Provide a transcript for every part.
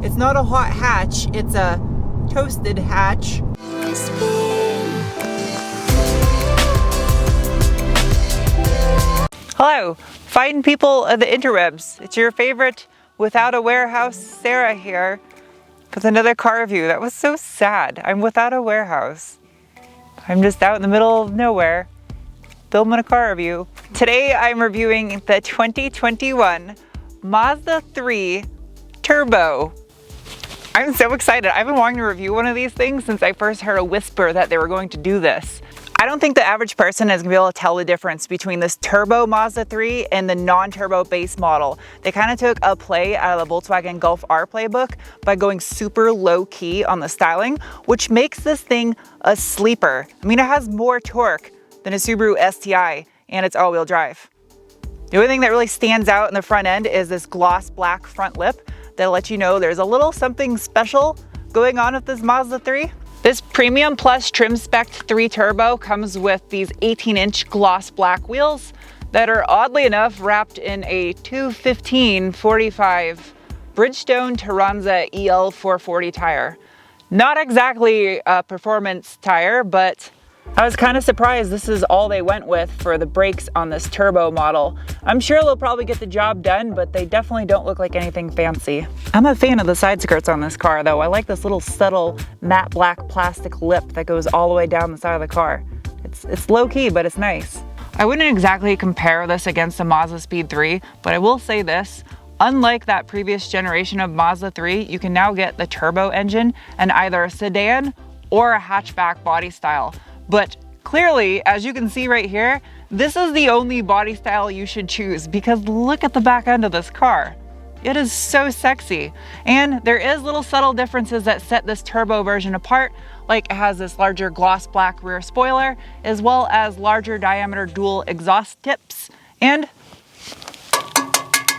It's not a hot hatch, it's a toasted hatch. Hello, fine people of the interwebs. It's your favorite without a warehouse Sarah here with another car review. That was so sad. I'm without a warehouse. I'm just out in the middle of nowhere filming a car review. Today I'm reviewing the 2021 Mazda 3 Turbo. I'm so excited. I've been wanting to review one of these things since I first heard a whisper that they were going to do this. I don't think the average person is gonna be able to tell the difference between this turbo Mazda 3 and the non-turbo base model. They kind of took a play out of the Volkswagen Golf R playbook by going super low key on the styling, which makes this thing a sleeper. I mean, it has more torque than a Subaru STI and it's all-wheel drive. The only thing that really stands out in the front end is this gloss black front lip that lets you know there's a little something special going on with this Mazda 3. This Premium Plus Trim Spec 3 Turbo comes with these 18-inch gloss black wheels that are oddly enough wrapped in a 215/45 Bridgestone Turanza EL 440 tire. Not exactly a performance tire, but I was kind of surprised this is all they went with for the brakes on this turbo model. I'm sure they'll probably get the job done, but they definitely don't look like anything fancy. I'm a fan of the side skirts on this car though. I like this little subtle matte black plastic lip that goes all the way down the side of the car. It's low key, but it's nice. I wouldn't exactly compare this against the Mazdaspeed3, but I will say this. Unlike that previous generation of Mazda 3, you can now get the turbo engine in either a sedan or a hatchback body style. But clearly, as you can see right here, this is the only body style you should choose because look at the back end of this car. It is so sexy. And there is little subtle differences that set this turbo version apart, like it has this larger gloss black rear spoiler, as well as larger diameter dual exhaust tips. And,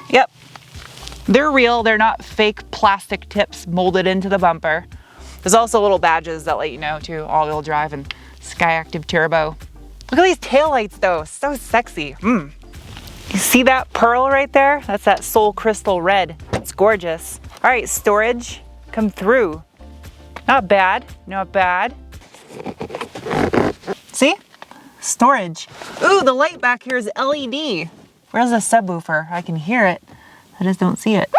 yep, they're real, they're not fake plastic tips molded into the bumper. There's also little badges that let you know too, all-wheel drive and Sky Active Turbo. Look at these taillights though, so sexy. You see that pearl right there? That's that Soul Crystal red. It's gorgeous. All right, storage, come through. Not bad, not bad. See? Storage. Ooh, the light back here is LED. Where's the subwoofer? I can hear it, I just don't see it.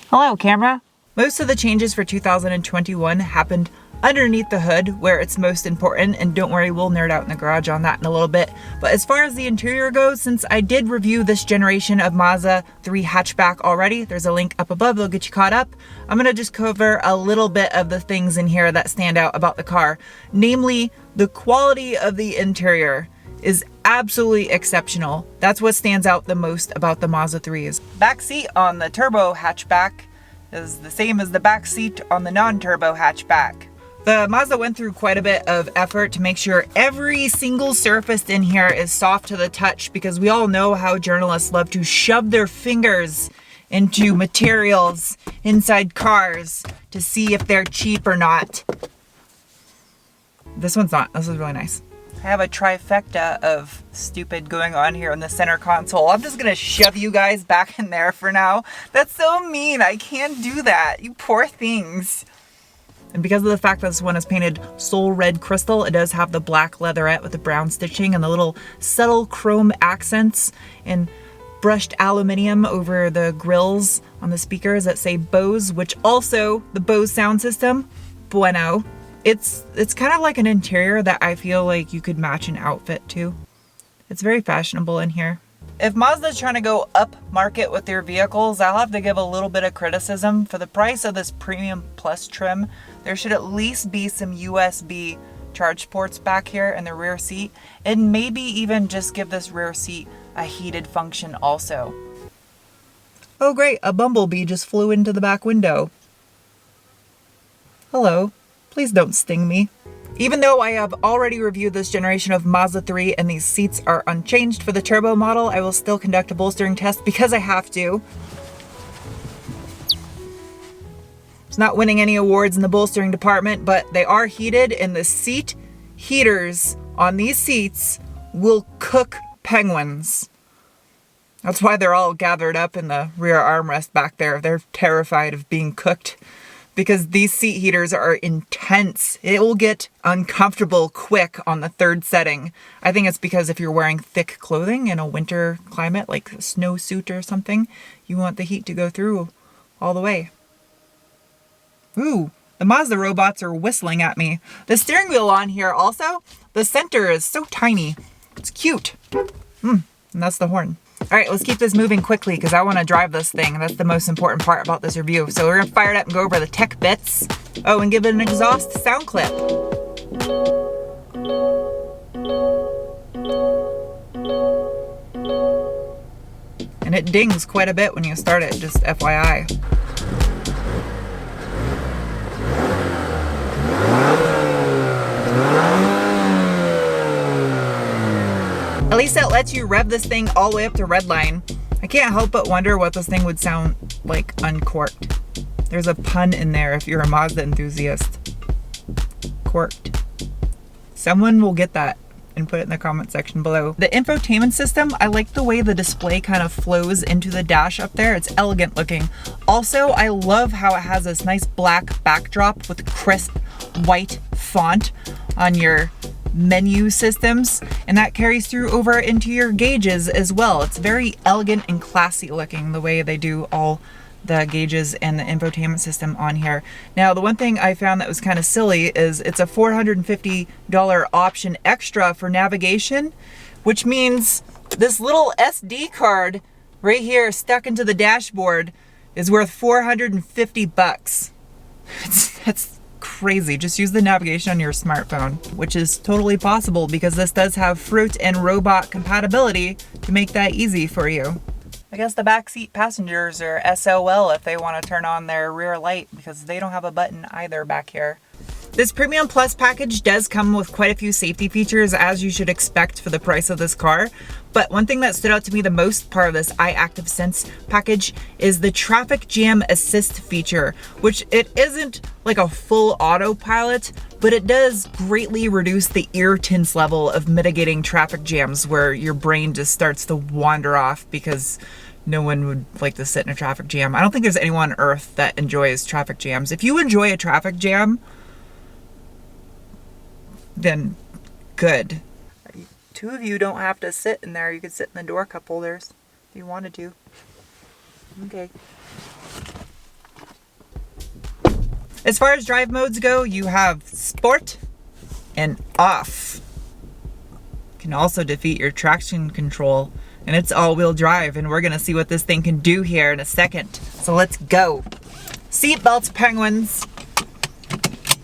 Hello, camera. Most of the changes for 2021 happened underneath the hood where it's most important, and don't worry, we'll nerd out in the garage on that in a little bit. But as far as the interior goes, since I did review this generation of Mazda 3 hatchback already, there's a link up above, they'll get you caught up. I'm gonna just cover a little bit of the things in here that stand out about the car. Namely, the quality of the interior is absolutely exceptional. That's what stands out the most about the Mazda 3s. Back seat on the turbo hatchback is the same as the back seat on the non-turbo hatchback. The Mazda went through quite a bit of effort to make sure every single surface in here is soft to the touch, because we all know how journalists love to shove their fingers into materials inside cars to see if they're cheap or not. This one's not. This is really nice. I have a trifecta of stupid going on here in the center console. I'm just gonna shove you guys back in there for now. That's so mean. I can't do that. You poor things. And because of the fact that this one is painted Soul Red Crystal, it does have the black leatherette with the brown stitching and the little subtle chrome accents and brushed aluminium over the grills on the speakers that say Bose, which also the Bose sound system, bueno. It's kind of like an interior that I feel like you could match an outfit to. It's very fashionable in here. If Mazda's trying to go up market with their vehicles, I'll have to give a little bit of criticism. For the price of this Premium Plus trim, there should at least be some USB charge ports back here in the rear seat, and maybe even just give this rear seat a heated function also. Oh great, a bumblebee just flew into the back window. Hello. Please don't sting me. Even though I have already reviewed this generation of Mazda 3 and these seats are unchanged for the turbo model, I will still conduct a bolstering test because I have to. It's not winning any awards in the bolstering department, but they are heated, and the seat heaters on these seats will cook penguins. That's why they're all gathered up in the rear armrest back there. They're terrified of being cooked because these seat heaters are intense. It will get uncomfortable quick on the third setting. I think it's because if you're wearing thick clothing in a winter climate, like a snowsuit or something, you want the heat to go through all the way. Ooh, the Mazda robots are whistling at me. The steering wheel on here also, the center is so tiny. It's cute. And that's the horn. All right, let's keep this moving quickly because I want to drive this thing. That's the most important part about this review. So we're going to fire it up and go over the tech bits. Oh, and give it an exhaust sound clip. And it dings quite a bit when you start it, just FYI. At least it lets you rev this thing all the way up to redline. I can't help but wonder what this thing would sound like uncorked. There's a pun in there if you're a Mazda enthusiast. Corked. Someone will get that and put it in the comment section below. The infotainment system, I like the way the display kind of flows into the dash up there. It's elegant looking. Also, I love how it has this nice black backdrop with crisp white font on your menu systems, and that carries through over into your gauges as well. It's very elegant and classy looking the way they do all the gauges and the infotainment system on here. Now, the one thing I found that was kind of silly is it's a $450 option extra for navigation, which means this little SD card right here stuck into the dashboard is worth $450. That's crazy. Just use the navigation on your smartphone, which is totally possible because this does have fruit and robot compatibility to make that easy for you. I guess the backseat passengers are SOL if they want to turn on their rear light because they don't have a button either back here. This Premium Plus package does come with quite a few safety features, as you should expect for the price of this car. But one thing that stood out to me the most part of this iActiveSense package is the traffic jam assist feature, which it isn't like a full autopilot, but it does greatly reduce the irritance level of mitigating traffic jams where your brain just starts to wander off because no one would like to sit in a traffic jam. I don't think there's anyone on earth that enjoys traffic jams. If you enjoy a traffic jam, then good. Two of you don't have to sit in there. You could sit in the door cup holders if you wanted to. Okay. As far as drive modes go, you have sport and off. You can also defeat your traction control, and it's all-wheel drive, and we're gonna see what this thing can do here in a second. So let's go. Seat belts, penguins.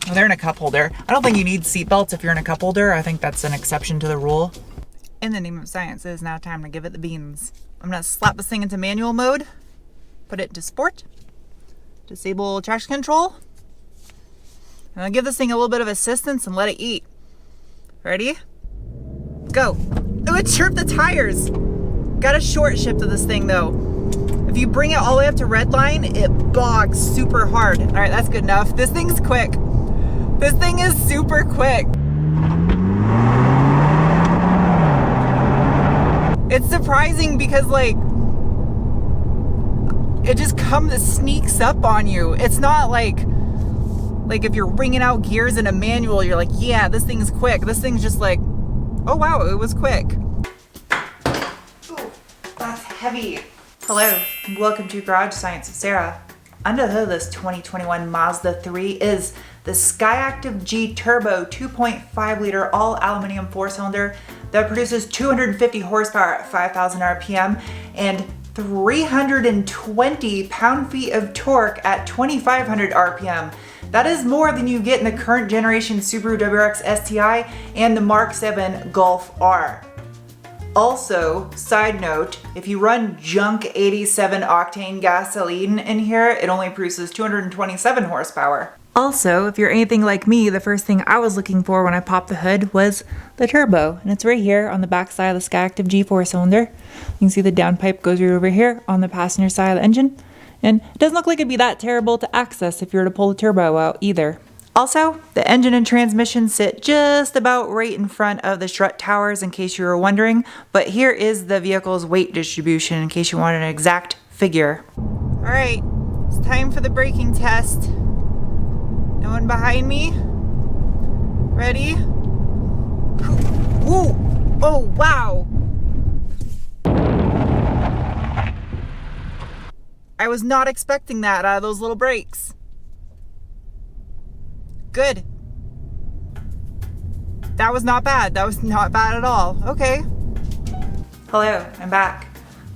Oh, they're in a cup holder. I don't think you need seatbelts if you're in a cup holder. I think that's an exception to the rule. In the name of science, it is now time to give it the beans. I'm gonna slap this thing into manual mode, put it into sport, disable traction control, and I'll give this thing a little bit of assistance and let it eat. Ready? Go. Oh, it chirped the tires. Got a short shift to this thing though. If you bring it all the way up to redline, it bogs super hard. All right, that's good enough. This thing's quick. This thing is super quick. It's surprising because like, it just sneaks up on you. It's not like if you're ringing out gears in a manual, you're like, yeah, this thing's quick. This thing's just like, oh wow, it was quick. Ooh, that's heavy. Hello, and welcome to Garage Science with Sarah. Under the hood of this 2021 Mazda 3 is the Skyactiv G Turbo 2.5 liter all aluminum 4-cylinder that produces 250 horsepower at 5,000 RPM and 320 pound-feet of torque at 2,500 RPM. That is more than you get in the current generation Subaru WRX STI and the Mark 7 Golf R. Also, side note, if you run junk 87 octane gasoline in here, it only produces 227 horsepower. Also, if you're anything like me, the first thing I was looking for when I popped the hood was the turbo, and it's right here on the back side of the Skyactiv G 4-cylinder. You can see the downpipe goes right over here on the passenger side of the engine, and it doesn't look like it'd be that terrible to access if you were to pull the turbo out either. Also, the engine and transmission sit just about right in front of the strut towers in case you were wondering, but here is the vehicle's weight distribution in case you want an exact figure. All right, it's time for the braking test. No one behind me? Ready? Whoa! Oh, wow! I was not expecting that out of those little brakes. Good. That was not bad. That was not bad at all. Okay. Hello, I'm back.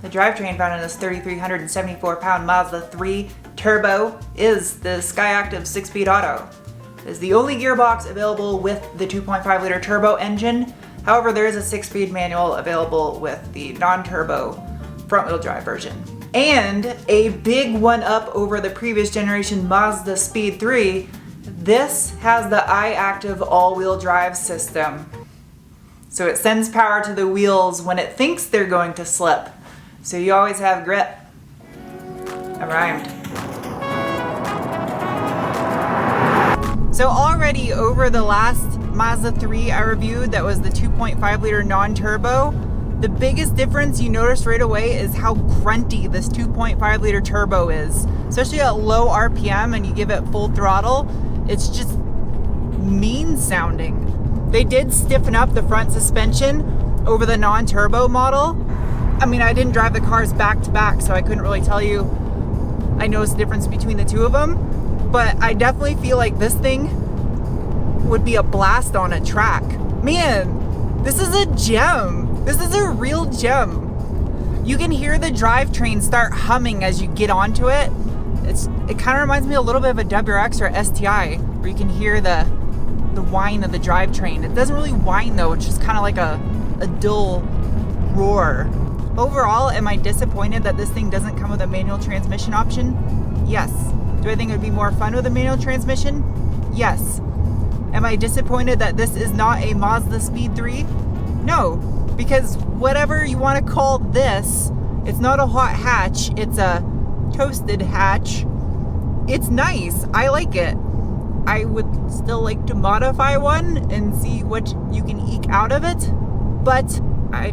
The drivetrain found in this 3,374-pound Mazda 3 Turbo is the Skyactiv 6-speed auto. It is the only gearbox available with the 2.5-liter turbo engine. However, there is a 6-speed manual available with the non-turbo front-wheel drive version. And a big one-up over the previous generation Mazdaspeed3, this has the iActive all-wheel drive system. So it sends power to the wheels when it thinks they're going to slip. So you always have grip. I rhymed. So already over the last Mazda 3 I reviewed that was the 2.5-liter non-turbo, the biggest difference you notice right away is how grunty this 2.5-liter turbo is. Especially at low RPM and you give it full throttle, it's just mean sounding. They did stiffen up the front suspension over the non-turbo model. I mean, I didn't drive the cars back to back, so I couldn't really tell you I noticed the difference between the two of them. But I definitely feel like this thing would be a blast on a track. Man, this is a gem. This is a real gem. You can hear the drivetrain start humming as you get onto it. It kind of reminds me a little bit of a WRX or STI, where you can hear the whine of the drivetrain. It doesn't really whine though, it's just kind of like a dull roar. Overall, am I disappointed that this thing doesn't come with a manual transmission option? Yes. Do I think it would be more fun with a manual transmission? Yes. Am I disappointed that this is not a Mazdaspeed3? No, because whatever you want to call this, it's not a hot hatch, it's a toasted hatch. It's nice, I like it. I would still like to modify one and see what you can eke out of it, but I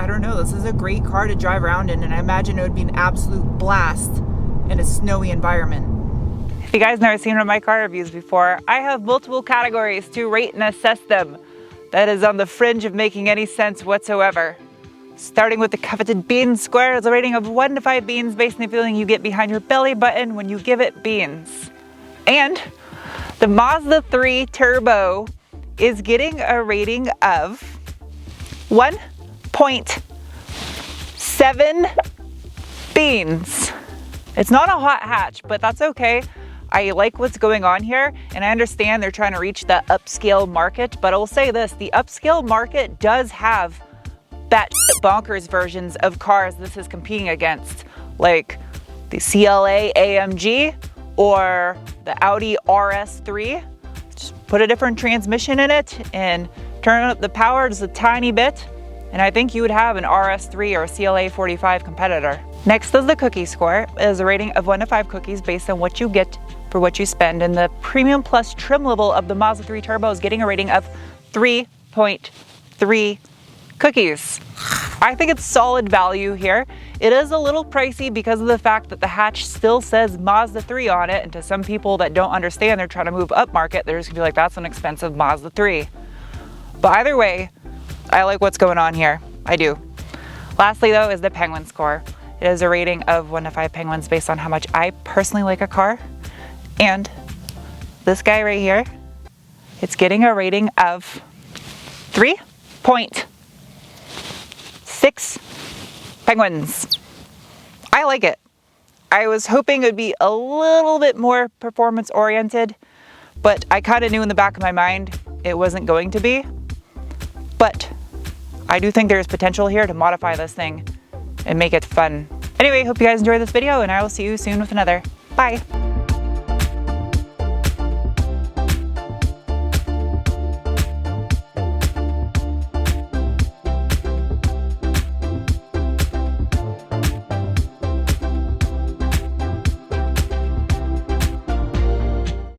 don't know, this is a great car to drive around in, and I imagine it would be an absolute blast in a snowy environment. If you guys never seen one of my car reviews before, I have multiple categories to rate and assess them. That is on the fringe of making any sense whatsoever. Starting with the coveted bean square is a rating of 1 to 5 beans based on the feeling you get behind your belly button when you give it beans. And the Mazda 3 Turbo is getting a rating of 1.7 beans. It's not a hot hatch, but that's okay. I like what's going on here, and I understand they're trying to reach the upscale market, but I will say this, the upscale market does have bat bonkers versions of cars this is competing against, like the CLA AMG or the Audi RS3. Just put a different transmission in it and turn up the power just a tiny bit, and I think you would have an RS3 or a CLA 45 competitor. Next is the cookie score. It is a rating of 1 to 5 cookies based on what you get for what you spend, and the Premium Plus trim level of the Mazda 3 Turbo is getting a rating of 3.3 cookies. I think it's solid value here. It is a little pricey because of the fact that the hatch still says Mazda 3 on it, and to some people that don't understand, they're trying to move up market, they're just gonna be like, that's an expensive Mazda 3. But either way, I like what's going on here. I do. Lastly though is the penguin score. It is a rating of 1 to 5 penguins based on how much I personally like a car. And this guy right here, it's getting a rating of 3.6 penguins. I like it. I was hoping it would be a little bit more performance oriented, but I kind of knew in the back of my mind it wasn't going to be. But I do think there's potential here to modify this thing and make it fun. Anyway, hope you guys enjoyed this video, and I will see you soon with another. Bye.